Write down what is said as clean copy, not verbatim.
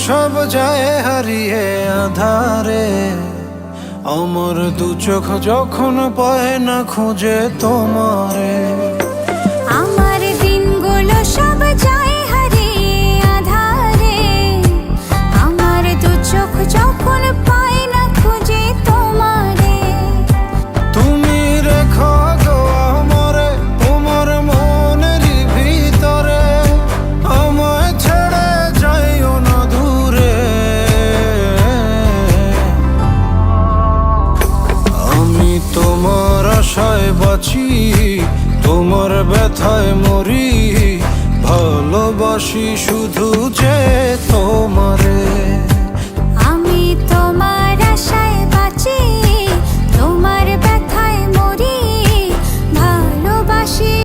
সব যায় হারিয়ে আধারে, আমার দু চোখ যখন পায় না খুঁজে তোমারে। আমার দিনগুলো সব যায় হারিয়ে আধারে, আমার দু চোখ যখন পায় না খুঁজে তোমারে। তুমি রেখো গো আমারে তোমার মনেরই ভিতরে, আমায় ছেড়ে যাইও না দূরে। আমি তোমার আশায় বাঁচি, তোমার ব্যথায় মরি, ভালোবাসি শুধু যে তোমারে।